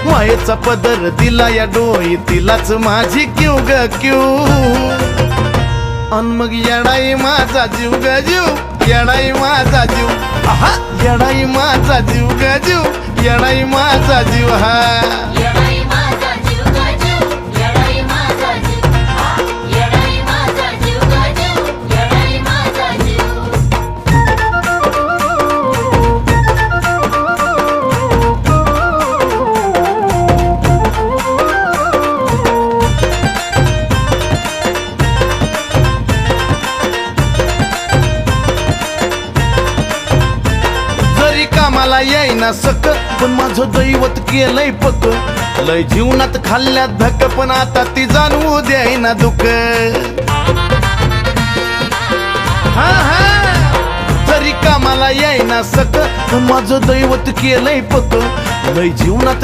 मायेचा पदर दिला या डोई तिलाच माझी क्यू ग क्यू अन मग येडाई माझा जीव ग जीव येडाई माझा जीव आहा येडाई माझा जीव ग जीव येडाई माझा जीव हा येडाई माझा जीव ग जीव येडाई माझा जीव येडाई माझा जीव ग जीव येडाई माझा जीव कामाला येईना सक पण माझं दैवत केलंय पक लय जीवनात खाल्ल्या धक पण आता ती जाणवू द्यायना दुःख हा हा जरी कामाला येईना सक पण माझं दैवत केलंय पक लय जीवनात